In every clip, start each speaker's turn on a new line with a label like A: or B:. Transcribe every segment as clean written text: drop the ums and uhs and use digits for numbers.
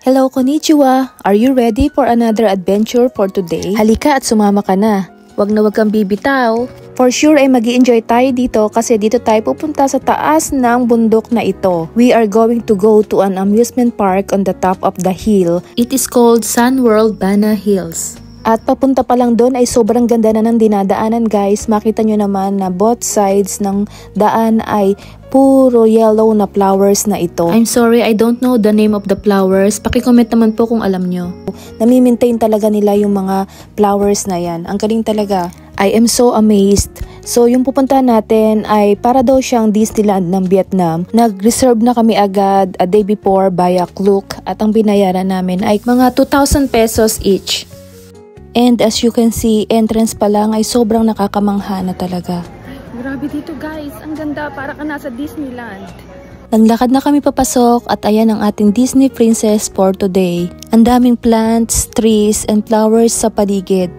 A: Hello, konnichiwa! Are you ready for another adventure for today? Halika at sumama ka na. Wag kang bibitaw. For sure ay mag-i-enjoy tayo dito kasi dito tayo pupunta sa taas ng bundok na ito. We are going to go to an amusement park on the top of the hill. It is called Sun World Bana Hills. At papunta pa lang doon ay sobrang ganda na ng dinadaanan guys. Makita nyo naman na both sides ng daan ay puro yellow na flowers na ito. I'm sorry, I don't know the name of the flowers. Paki-comment naman po kung alam nyo. Nami-maintain talaga nila yung mga flowers na yan. Ang galing talaga. I am so amazed. So yung pupuntahan natin ay para daw siyang Disneyland ng Vietnam. Nag-reserve na kami agad a day before via Klook at ang binayaran namin ay mga 2,000 pesos each. And as you can see, entrance pa lang ay sobrang nakakamangha na talaga.
B: Grabe dito guys, ang ganda, para ka nasa Disneyland.
A: Naglakad na kami papasok at ayan ang ating Disney princess for today. Ang daming plants, trees, and flowers sa paligid.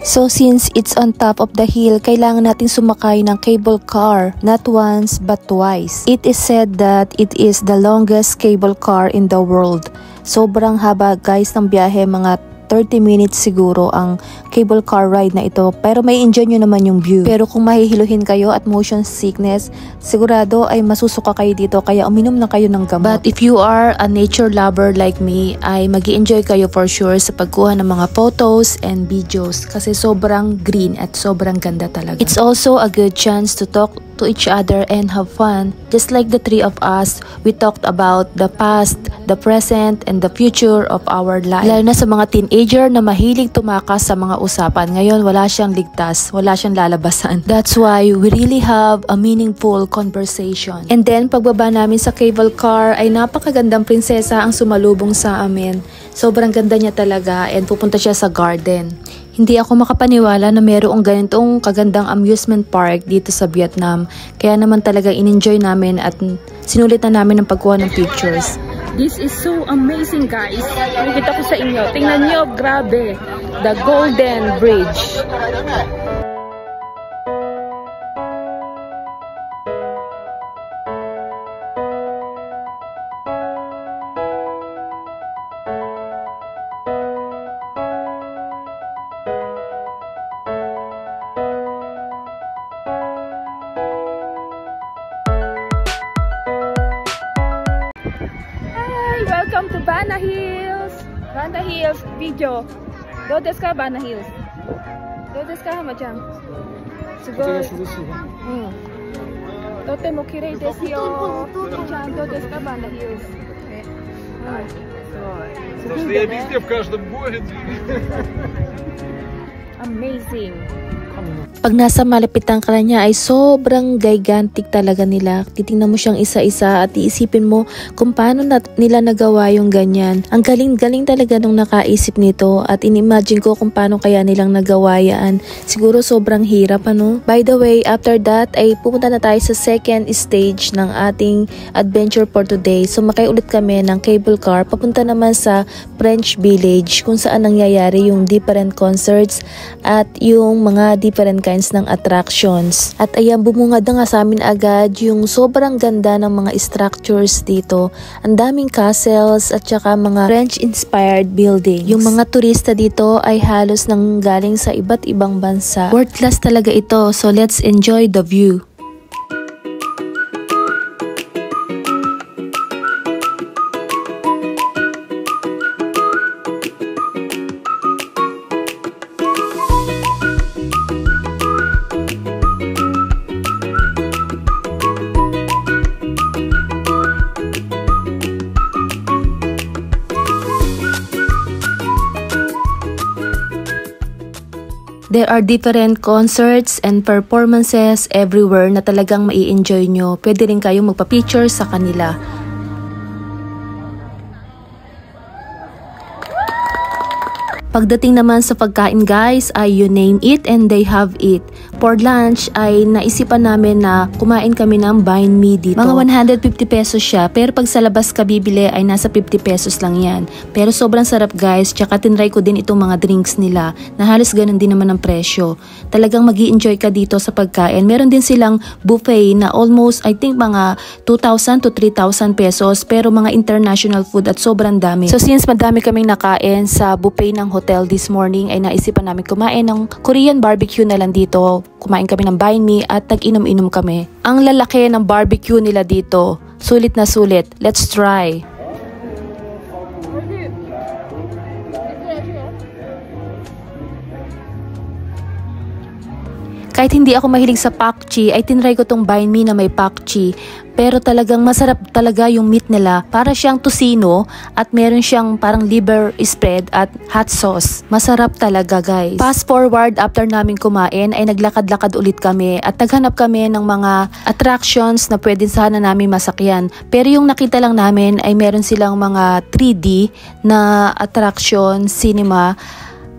A: So since it's on top of the hill, kailangan natin sumakay ng cable car, not once but twice. It is said that it is the longest cable car in the world. Sobrang haba guys ng biyahe, mga 30 minutes siguro ang cable car ride na ito. Pero may enjoy nyo naman yung view. Pero kung mahihiluhin kayo at motion sickness, sigurado ay masusuka kayo dito. Kaya uminom na kayo ng gamot. But if you are a nature lover like me, ay magi-enjoy kayo for sure sa pagkuha ng mga photos and videos. Kasi sobrang green at sobrang ganda talaga. It's also a good chance to talk to each other and have fun. Just like the three of us, we talked about the past, the present, and the future of our life. Lalo na sa mga teenager na mahilig tumakas sa mga usapan. Ngayon, wala siyang ligtas, wala siyang lalabasan. That's why we really have a meaningful conversation. And then, pagbaba namin sa cable car, ay napakagandang prinsesa ang sumalubong sa amin. Sobrang ganda niya talaga and pupunta siya sa garden. Hindi ako makapaniwala na mayroong ganitong kagandang amusement park dito sa Vietnam. Kaya naman talaga in-enjoy namin at sinulit na namin ang pagkuha ng pictures.
B: This is so amazing guys. Nakikita ko sa inyo. Tingnan nyo, grabe. The Golden Bridge. Welcome to Bana Hills. Bana Hills video. Do desu ka Bana Hills? Do desu ka Hama-chan? Sugoi. Totemo kirei desu yo. Chan, do desu ka Bana Hills?
C: Просто я везде в каждом городе.
B: Amazing.
A: Pag nasa malapitan ka na niya ay sobrang gigantic talaga nila. Titingnan mo siyang isa-isa at iisipin mo kung paano nila nagawa yung ganyan. Ang galing-galing talaga nung nakaisip nito at inimagine ko kung paano kaya nilang nagawa yan. Siguro sobrang hirap ano. By the way, after that ay pupunta na tayo sa second stage ng ating adventure for today. Sumakay ulit kami ng cable car papunta naman sa French Village kung saan nangyayari yung different concerts at yung mga different kinds ng attractions. At ayan, bumungad na nga sa amin agad yung sobrang ganda ng mga structures dito. Ang daming castles at saka mga French-inspired buildings. Yung mga turista dito ay halos nang galing sa iba't ibang bansa. World class talaga ito, so let's enjoy the view. There are different concerts and performances everywhere na talagang mai-enjoy nyo. Pwede rin kayong magpa-picture sa kanila. Pagdating naman sa pagkain guys ay you name it and they have it. For lunch ay naisipan namin na kumain kami ng banh mi dito. Mga 150 pesos siya, pero pag sa labas ka bibili ay nasa 50 pesos lang yan. Pero sobrang sarap guys, tsaka tinry ko din itong mga drinks nila na halos ganun din naman ang presyo. Talagang magi-enjoy ka dito sa pagkain. Meron din silang buffet na almost I think mga 2,000 to 3,000 pesos, pero mga international food at sobrang dami. So since madami kaming nakain sa buffet ng hotel this morning, ay naisipan namin kumain ng Korean barbecue na lang dito. Kumain kami ng banh mi at nag-inom-inom kami. Ang lalaki ng barbecue nila dito. Sulit na sulit. Let's try. Kahit hindi ako mahilig sa pakchi, ay tinry ko tong banh mi na may pakchi. Pero talagang masarap talaga yung meat nila. Para siyang tocino at meron siyang parang liver spread at hot sauce. Masarap talaga guys. Fast forward, after namin kumain ay naglakad-lakad ulit kami at naghanap kami ng mga attractions na pwede sana namin masakyan. Pero yung nakita lang namin ay meron silang mga 3D na attraction, cinema.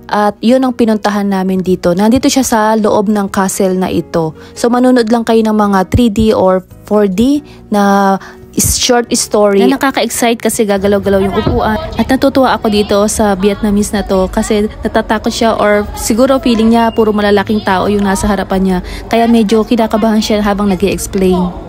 A: At yun ang pinuntahan namin dito. Nandito siya sa loob ng castle na ito. So manunod lang kayo ng mga 3D or 4D na short story na nakaka-excite kasi gagalaw-galaw yung upuan. At natutuwa ako dito sa Vietnamese na to kasi natatakot siya or siguro feeling niya puro malalaking tao yung nasa harapan niya. Kaya medyo kinakabahan siya habang nag-i-explain.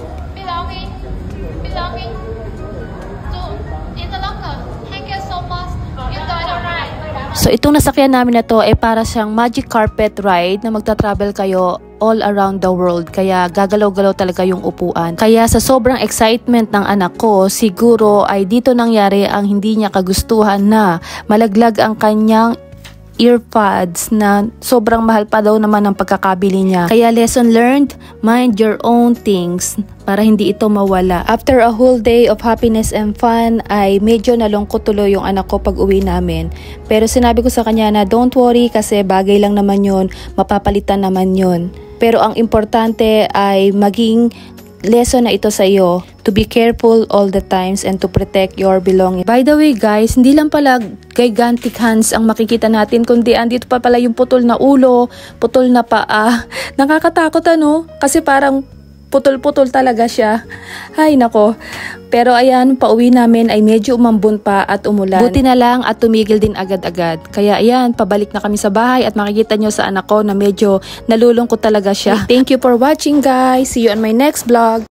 A: So itong nasakyan namin na to ay para siyang magic carpet ride na magta-travel kayo all around the world. Kaya gagalaw-galaw talaga yung upuan. Kaya sa sobrang excitement ng anak ko, siguro ay dito nangyari ang hindi niya kagustuhan na malaglag ang kanyang earpods na sobrang mahal pa daw naman ang pagkakabili niya. Kaya lesson learned, mind your own things para hindi ito mawala. After a whole day of happiness and fun ay medyo nalungkot tuloy yung anak ko pag uwi namin. Pero sinabi ko sa kanya na don't worry kasi bagay lang naman yun, mapapalitan naman yun. Pero ang importante ay maging lesson na ito sa iyo to be careful all the times and to protect your belongings. By the way guys, hindi lang pala gigantic hands ang makikita natin kundi andito pa pala yung putol na ulo, putol na paa. Nakakatakot ano? Kasi parang putol-putol talaga siya. Ay nako. Pero ayan, pauwi namin ay medyo umambon pa at umulan. Buti na lang at tumigil din agad-agad. Kaya ayan, pabalik na kami sa bahay at makikita nyo sa anak ko na medyo nalulungkot talaga siya. Thank you for watching guys. See you on my next vlog.